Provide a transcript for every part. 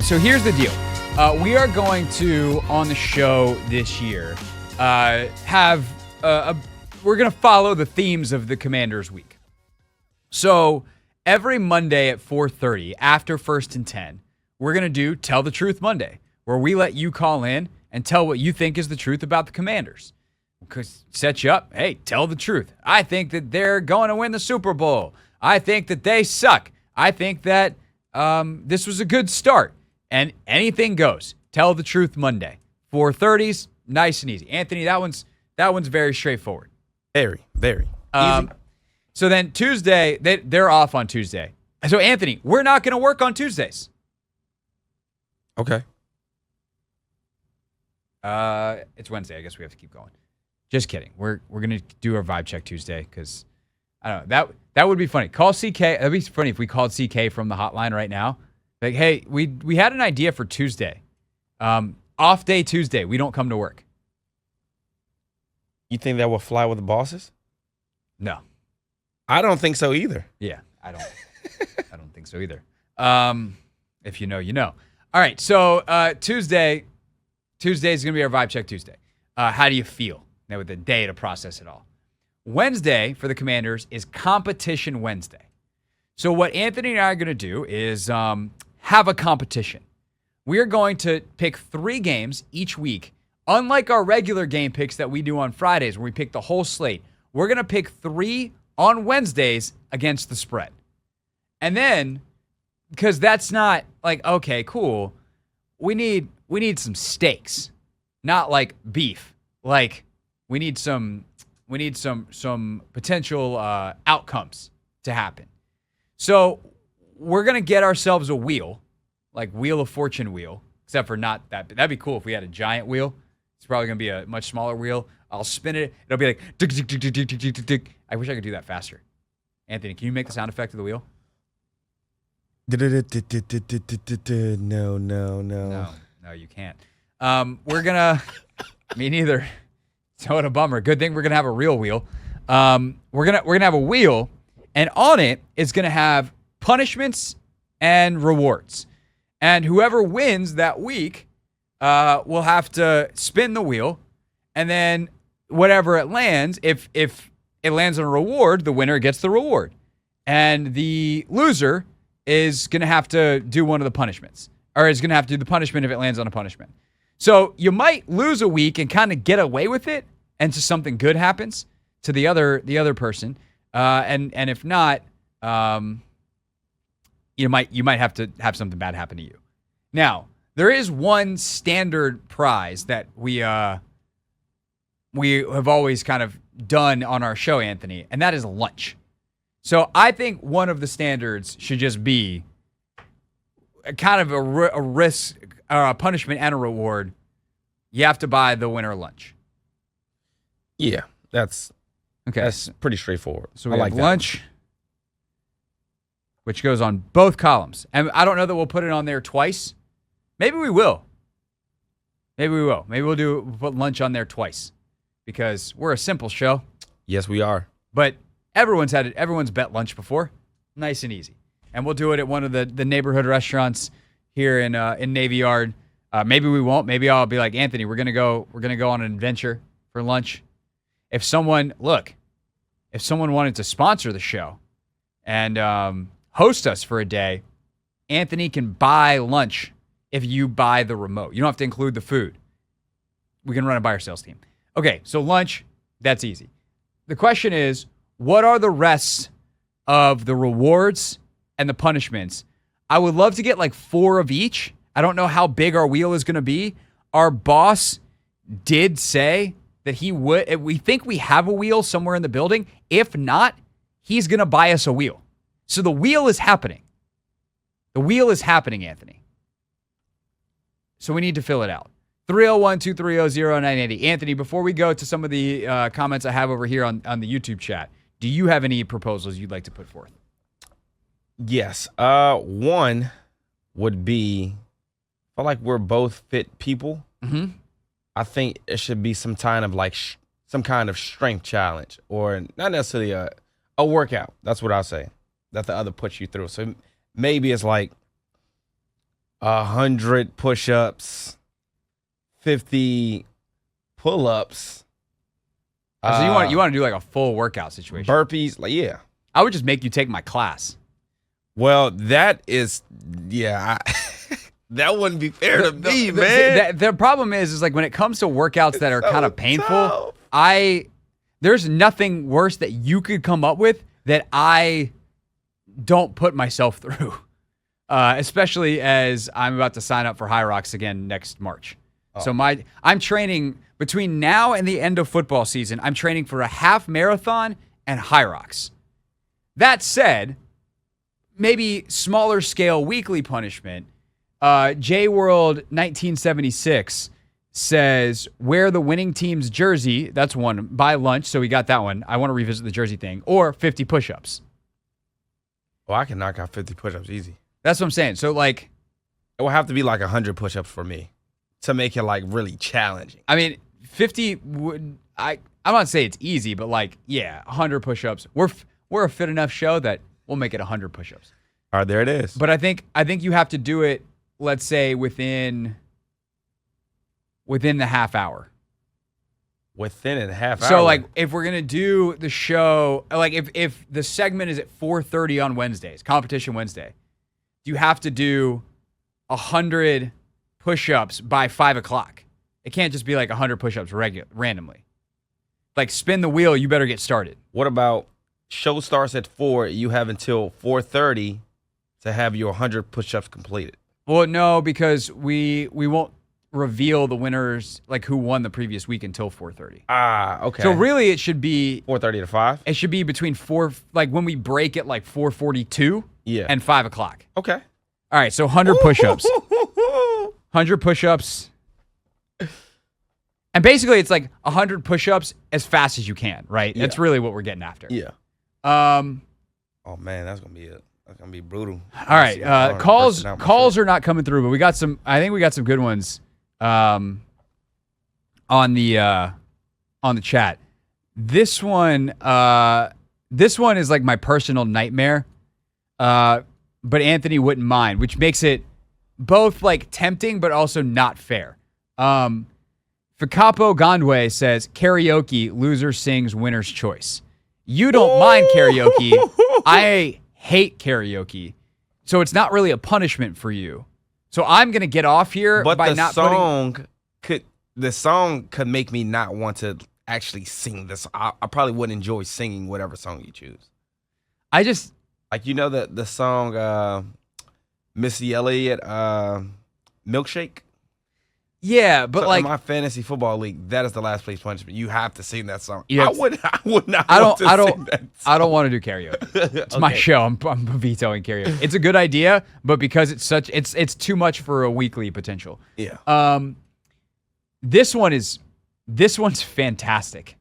So here's the deal. We are going to, on the show this year, we're going to follow the themes of the Commanders week. So every Monday at 4:30 after 1st and 10, we're going to do Tell the Truth Monday, where we let you call in and tell what you think is the truth about the Commanders. Set you up. Hey, tell the truth. I think that they're going to win the Super Bowl. I think that they suck. I think that this was a good start. And anything goes. Tell the Truth Monday. 4:30s, nice and easy. Anthony, that one's very straightforward. Very, very easy. So then Tuesday, they're off on Tuesday. So Anthony, we're not going to work on Tuesdays. Okay. It's Wednesday. I guess we have to keep going. Just kidding. We're gonna do our vibe check Tuesday because I don't know that would be funny. Call CK. That'd be funny if we called CK from the hotline right now. Like, hey, we had an idea for Tuesday. Off day Tuesday. We don't come to work. You think that will fly with the bosses? No. I don't think so either. Yeah, I don't. I don't think so either. If you know, you know. All right. So Tuesday is gonna be our vibe check Tuesday. How do you feel? Now with the day to process it all. Wednesday for the Commanders is Competition Wednesday. So what Anthony and I are going to do is have a competition. We are going to pick 3 games each week. Unlike our regular game picks that we do on Fridays where we pick the whole slate, we're going to pick 3 on Wednesdays against the spread. And then, because that's not like, okay, cool, we need some stakes, not like beef. Like, we need some potential outcomes to happen. So we're gonna get ourselves a wheel, like Wheel of Fortune wheel, except for not that. That'd be cool if we had a giant wheel. It's probably gonna be a much smaller wheel. I'll spin it. It'll be like tick, tick, tick, tick, tick, tick, tick, tick. I wish I could do that faster. Anthony, can you make the sound effect of the wheel? No, you can't. We're gonna. Me neither. So what a bummer. Good thing we're gonna have a real wheel. We're gonna have a wheel, and on it is gonna have punishments and rewards. And whoever wins that week will have to spin the wheel, and then whatever it lands, if it lands on a reward, the winner gets the reward, and the loser is gonna have to do one of the punishments, or is gonna have to do the punishment if it lands on a punishment. So you might lose a week and kind of get away with it, and so something good happens to the other person, and if not, you might have to have something bad happen to you. Now there is one standard prize that we have always kind of done on our show, Anthony, and that is lunch. So I think one of the standards should just be kind of a risk, a punishment and a reward. You have to buy the winner lunch. Yeah, that's pretty straightforward. So we have lunch, which goes on both columns. And I don't know that we'll put it on there twice. Maybe we will. Maybe we'll put lunch on there twice because we're a simple show. Yes, we are. But everyone's bet lunch before. Nice and easy. And we'll do it at one of the neighborhood restaurants here in Navy Yard. Maybe we won't. Maybe I'll be like, Anthony, we're gonna go on an adventure for lunch. If someone wanted to sponsor the show and host us for a day, Anthony can buy lunch if you buy the remote. You don't have to include the food. We can run it by our sales team. Okay, so lunch, that's easy. The question is, what are the rest of the rewards and the punishments? I would love to get like 4 of each. I don't know how big our wheel is going to be. Our boss did say that he would. We think we have a wheel somewhere in the building. If not, he's going to buy us a wheel. So the wheel is happening. The wheel is happening, Anthony. So we need to fill it out. 301-230-0980. Anthony, before we go to some of the comments I have over here on the YouTube chat, do you have any proposals you'd like to put forth? Yes. One would be, I feel like we're both fit people. Mm-hmm. I think it should be some kind of some kind of strength challenge, or not necessarily a workout. That's what I'll say, that the other puts you through. So maybe it's like 100 push-ups, 50 pull-ups. So you want to do like a full workout situation. Burpees, like yeah. I would just make you take my class. Well, that is, yeah, that wouldn't be fair to me, man. The problem is like when it comes to workouts that are so kind of painful, tough. there's nothing worse that you could come up with that I don't put myself through. Especially as I'm about to sign up for High Rocks again next March. Oh. So I'm training between now and the end of football season. I'm training for a half marathon and High Rocks. That said, maybe smaller scale weekly punishment. J World 1976 says wear the winning team's jersey. That's one. Buy lunch. So we got that one. I want to revisit the jersey thing. Or 50 push-ups. Well, I can knock out 50 push-ups easy. That's what I'm saying. So like, it will have to be like 100 push-ups for me to make it like really challenging. I mean, 50 would. I'm not saying it's easy, but like, yeah, 100 push-ups. We're a fit enough show that we'll make it 100 push-ups. All right, there it is. But I think you have to do it, let's say, within the half hour. Within a half hour? So, like, if we're going to do the show, like, if the segment is at 4:30 on Wednesdays, Competition Wednesday, you have to do 100 push-ups by 5 o'clock. It can't just be like 100 push-ups randomly. Like, spin the wheel, you better get started. What about show starts at 4, you have until 4:30 to have your 100 push-ups completed? Well, no, because we won't reveal the winners, like who won the previous week, until 4:30. Ah, okay. So really, it should be 4:30 to 5. It should be between like when we break at like 4:42 and 5 o'clock. Okay. All right, so 100 push-ups. 100 push-ups. And basically, it's like 100 push-ups as fast as you can, right? Yeah. That's really what we're getting after. Yeah. Oh man, that's gonna be it. That's gonna be brutal. All right. Calls are not coming through, but I think we got some good ones on the chat. This one is like my personal nightmare. But Anthony wouldn't mind, which makes it both like tempting but also not fair. Fikapo Gondwe says karaoke, loser sings winner's choice. You don't mind karaoke. I hate karaoke. So it's not really a punishment for you. So I'm going to get off here by not the song could make me not want to actually sing this. I probably wouldn't enjoy singing whatever song you choose. I just like, you know, the song Missy Elliott Milkshake? Yeah, but so like in my fantasy football league, that is the last place punishment. You have to sing that song. I would not want to sing that song. I don't want to do karaoke. It's okay. My show. I'm vetoing karaoke. It's a good idea, but because it's too much for a weekly potential. Yeah. This one's fantastic.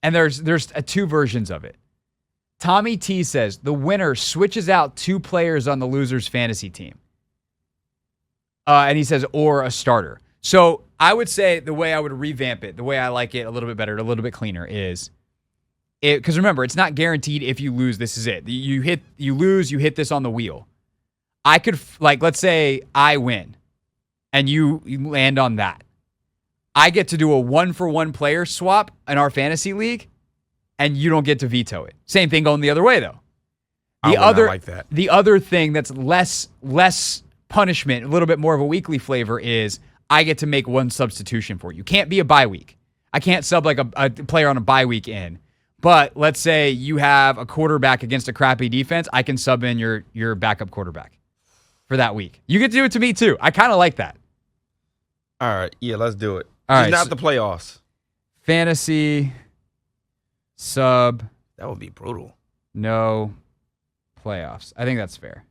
And there's two versions of it. Tommy T says the winner switches out 2 players on the loser's fantasy team. And he says, or a starter. So I would say the way I would revamp it, the way I like it a little bit better, a little bit cleaner is, because remember, it's not guaranteed if you lose, this is it. You lose, you hit this on the wheel. I could, like, let's say I win and you land on that. I get to do a 1-for-1 player swap in our fantasy league, and you don't get to veto it. Same thing going the other way, though. I would not like that. The other thing that's less punishment, a little bit more of a weekly flavor, is I get to make one substitution for you. Can't be a bye week. I can't sub like a player on a bye week in. But let's say you have a quarterback against a crappy defense, I can sub in your backup quarterback for that week. You get to do it to me too. I kind of like that. All right, yeah, let's do it. All right, not the playoffs. Fantasy sub. That would be brutal. No playoffs. I think that's fair.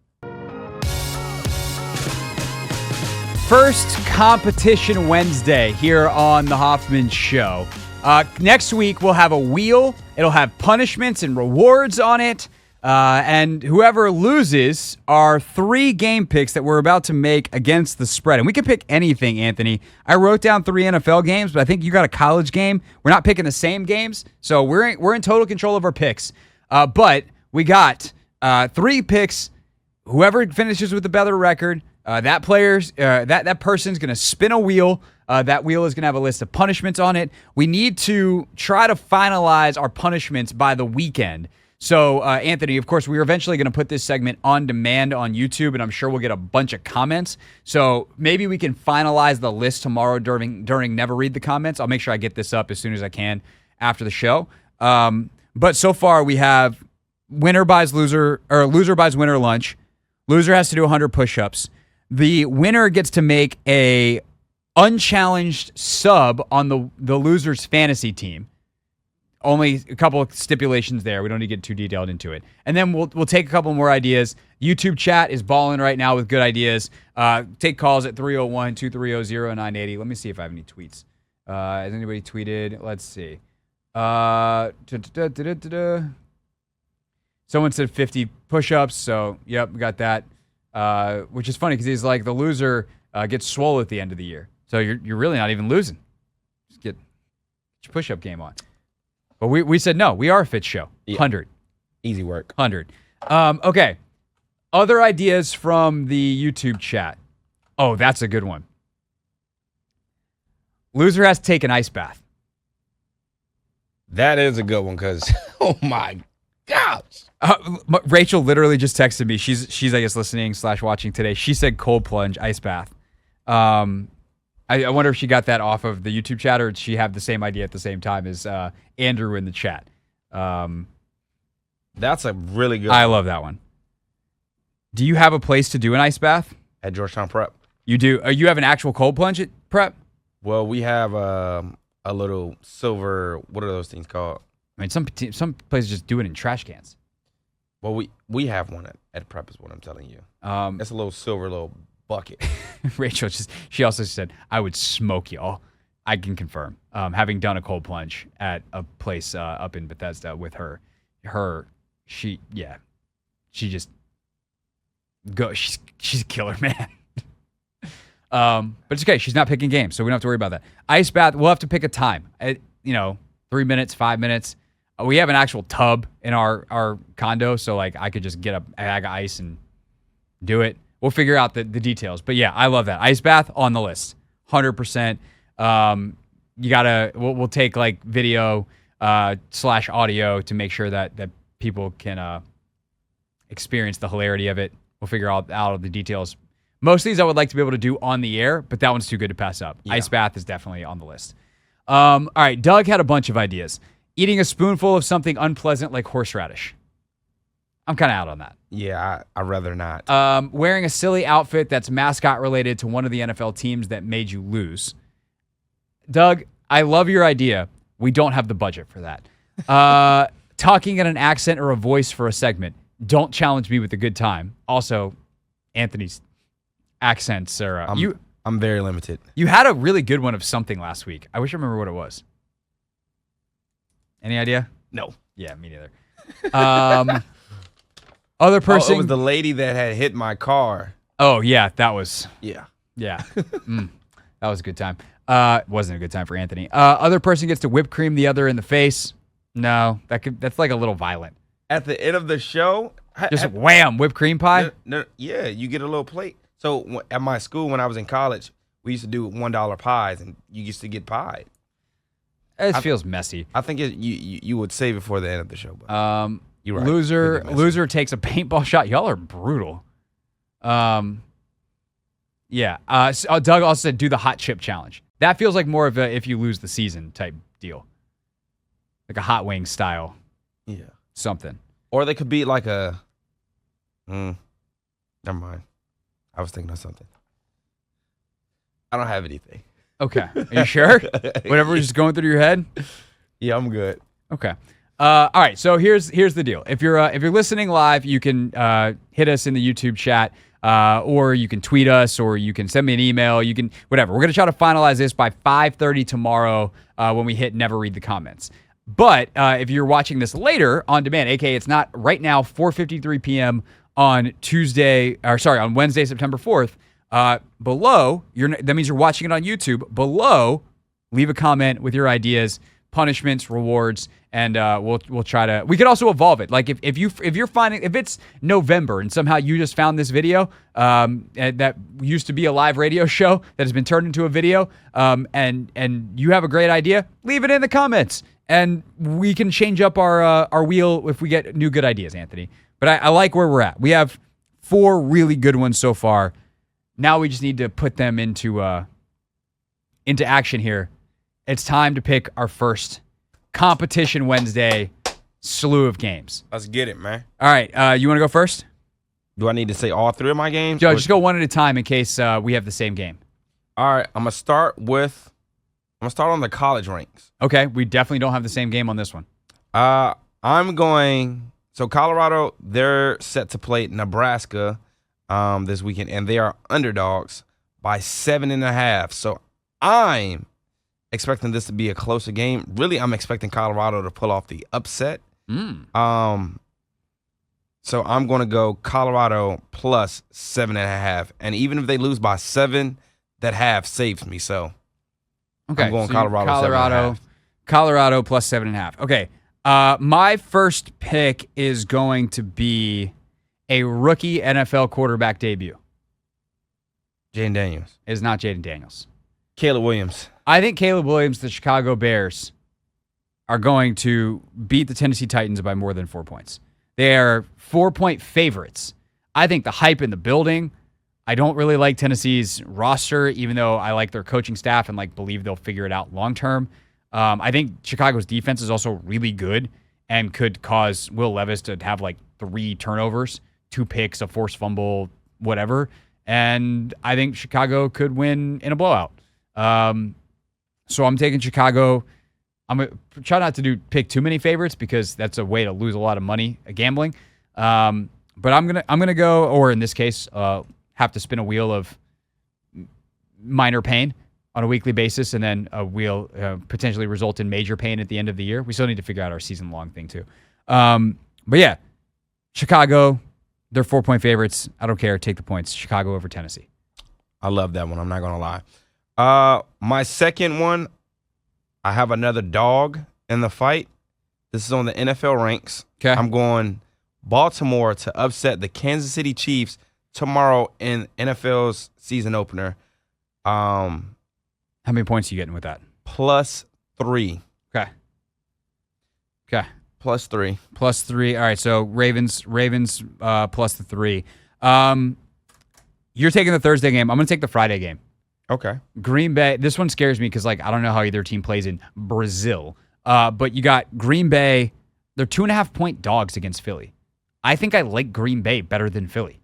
First Competition Wednesday here on the Hoffman Show. Next week, we'll have a wheel. It'll have punishments and rewards on it. And whoever loses are 3 game picks that we're about to make against the spread. And we can pick anything, Anthony. I wrote down 3 NFL games, but I think you got a college game. We're not picking the same games, so we're in total control of our picks. But we got 3 picks. Whoever finishes with the better record, that person's going to spin a wheel. That wheel is going to have a list of punishments on it. We need to try to finalize our punishments by the weekend. So, Anthony, of course, we're eventually going to put this segment on demand on YouTube, and I'm sure we'll get a bunch of comments. So maybe we can finalize the list tomorrow during Never Read the Comments. I'll make sure I get this up as soon as I can after the show. But so far, we have winner buys loser, or loser buys winner lunch. Loser has to do 100 push-ups. The winner gets to make a unchallenged sub on the loser's fantasy team. Only a couple of stipulations there. We don't need to get too detailed into it. And then we'll take a couple more ideas. YouTube chat is balling right now with good ideas. Take calls at 301-230-0980. Let me see if I have any tweets. Has anybody tweeted? Let's see. Someone said 50 push-ups, so yep, we got that. Which is funny because he's like, the loser gets swole at the end of the year. So you're really not even losing. Just get your push-up game on. But we said no. We are a fit show. 100. Easy work. 100. Okay. Other ideas from the YouTube chat. Oh, that's a good one. Loser has to take an ice bath. That is a good one because, oh my gosh. Rachel literally just texted me. She's I guess listening/watching today. She said cold plunge, ice bath. I wonder if she got that off of the YouTube chat or did she have the same idea at the same time as Andrew in the chat. That's a really good I one. love that one. Do you have a place to do an ice bath? At Georgetown Prep. You do? You have an actual cold plunge at Prep? Well, we have a little silver, what are those things called? I mean, some places just do it in trash cans. Well, we have one at Prep is what I'm telling you. It's a little silver little bucket. Rachel she also said, I would smoke y'all. I can confirm. Having done a cold plunge at a place up in Bethesda with her, she just go. She's a killer, man. But it's okay. She's not picking games, so we don't have to worry about that. Ice bath. We'll have to pick a time. 3 minutes, 5 minutes. We have an actual tub in our condo, so like I could just get a bag of ice and do it. We'll figure out the details. But yeah, I love that. Ice bath on the list. 100%. We'll take like video / audio to make sure that people can experience the hilarity of it. We'll figure out all the details. Most of these I would like to be able to do on the air, but that one's too good to pass up. Yeah. Ice bath is definitely on the list. All right, Doug had a bunch of ideas. Eating a spoonful of something unpleasant like horseradish. I'm kind of out on that. Yeah, I'd rather not. Wearing a silly outfit that's mascot related to one of the NFL teams that made you lose. Doug, I love your idea. We don't have the budget for that. Talking in an accent or a voice for a segment. Don't challenge me with a good time. Also, Anthony's accents are... I'm very limited. You had a really good one of something last week. I wish I remember what it was. Any idea? No. Yeah, me neither. Other person... it was the lady that had hit my car. Oh, yeah, that was... Yeah. Yeah. That was a good time. Wasn't a good time for Anthony. Other person gets to whip cream the other in the face. No, that's like a little violent. At the end of the show... Just wham, whipped cream pie? No, yeah, you get a little plate. So at my school when I was in college, we used to do $1 pies, and you used to get pie. It feels messy. I think you would save it for the end of the show. But you're right. Loser takes a paintball shot. Y'all are brutal. Yeah. Doug also said do the hot chip challenge. That feels like more of a if you lose the season type deal. Like a hot wing style. Yeah. Something. Or they could be like a... never mind. I was thinking of something. I don't have anything. Okay. Are you sure? Whatever was just going through your head? Yeah, I'm good. Okay. All right. So here's the deal. If you're listening live, you can hit us in the YouTube chat, or you can tweet us, or you can send me an email. You can whatever. We're gonna try to finalize this by 5:30 tomorrow when we hit Never Read the Comments. But if you're watching this later on demand, aka it's not right now 4:53 p.m. on Wednesday, September 4th. Below, that means you're watching it on YouTube. Below, leave a comment with your ideas. punishments, rewards, and we'll try to. We could also evolve it. Like if you're finding, if it's November and somehow you just found this video that used to be a live radio show that has been turned into a video, and you have a great idea, leave it in the comments, and we can change up our wheel if we get new good ideas, Anthony. But I like where we're at. We have 4 really good ones so far. Now we just need to put them into action here. It's time to pick our first Competition Wednesday slew of games. Let's get it, man. All right, you want to go first? Do I need to say all 3 of my games? Joe, just go one at a time in case we have the same game. All right, I'm gonna start on the college ranks. Okay, we definitely don't have the same game on this one. So Colorado, they're set to play Nebraska this weekend, and they are underdogs by 7.5. So I'm expecting this to be a closer game. Really, I'm expecting Colorado to pull off the upset. So I'm going to go Colorado plus 7.5. And even if they lose by 7, that half saves me. So okay, I'm going Colorado 7.5. Colorado plus 7.5. Okay. My first pick is going to be a rookie NFL quarterback debut. Jaden Daniels. It is not Jaden Daniels. Caleb Williams. I think Caleb Williams, the Chicago Bears, are going to beat the Tennessee Titans by more than 4 points. They are 4-point favorites. I think the hype in the building. I don't really like Tennessee's roster, even though I like their coaching staff and believe they'll figure it out long term. I think Chicago's defense is also really good and could cause Will Levis to have 3 turnovers, 2 picks, a forced fumble, whatever. And I think Chicago could win in a blowout. So I'm taking Chicago. I'm going to try not to pick too many favorites because that's a way to lose a lot of money gambling. But I'm gonna go, or in this case, have to spin a wheel of minor pain on a weekly basis, and then a wheel potentially result in major pain at the end of the year. We still need to figure out our season-long thing, too. But yeah, Chicago, they're 4-point favorites. I don't care. Take the points. Chicago over Tennessee. I love that one. I'm not going to lie. My second one, I have another dog in the fight. This is on the NFL ranks. Okay. I'm going Baltimore to upset the Kansas City Chiefs tomorrow in NFL's season opener. How many points are you getting with that? +3. Okay. +3. +3. All right, so Ravens plus the 3. You're taking the Thursday game. I'm going to take the Friday game. Okay. Green Bay. This one scares me because I don't know how either team plays in Brazil. But you got Green Bay. They're 2.5-point dogs against Philly. I think I like Green Bay better than Philly.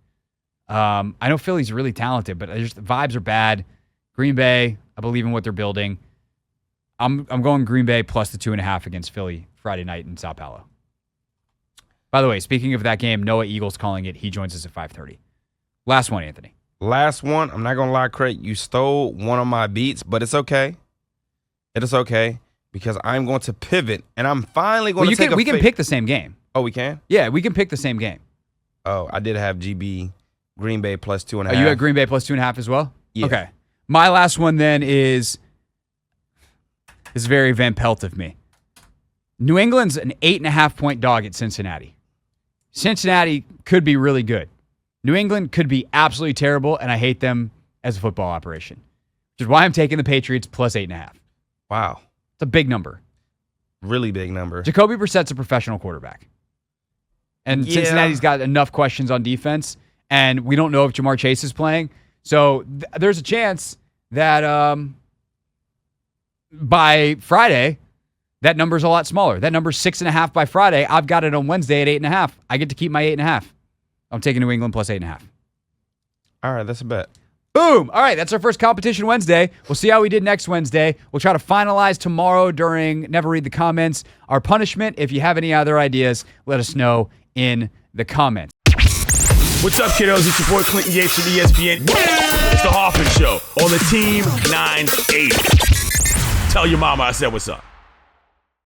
I know Philly's really talented, but the vibes are bad. Green Bay, I believe in what they're building. I'm going Green Bay plus the 2.5 against Philly Friday night in Sao Paulo. By the way, speaking of that game, Noah Eagle's calling it. He joins us at 5:30. Last one, Anthony. Last one. I'm not going to lie, Craig. You stole one of my beats, but it's okay. It is okay because I'm going to pivot, and I'm finally going to take we can pick the same game. Oh, we can? Yeah, we can pick the same game. Oh, I did have GB Green Bay plus 2.5. Oh, you had Green Bay plus 2.5 as well? Yeah. Okay. My last one then is very Van Pelt of me. New England's an 8.5-point dog at Cincinnati. Cincinnati could be really good. New England could be absolutely terrible, and I hate them as a football operation. Which is why I'm taking the Patriots plus 8.5. Wow. It's a big number. Really big number. Jacoby Brissett's a professional quarterback. And Yeah. Cincinnati's got enough questions on defense, and we don't know if Jamar Chase is playing. So there's a chance that by Friday, that number's a lot smaller. That number's 6.5 by Friday. I've got it on Wednesday at 8.5. I get to keep my 8.5. I'm taking New England plus 8.5. All right, that's a bet. Boom. All right, that's our first Competition Wednesday. We'll see how we did next Wednesday. We'll try to finalize tomorrow during Never Read the Comments. Our punishment, if you have any other ideas, let us know in the comments. What's up, kiddos? It's your boy Clinton Yates from ESPN. It's the Hoffman Show on the Team 980. Tell your mama I said what's up.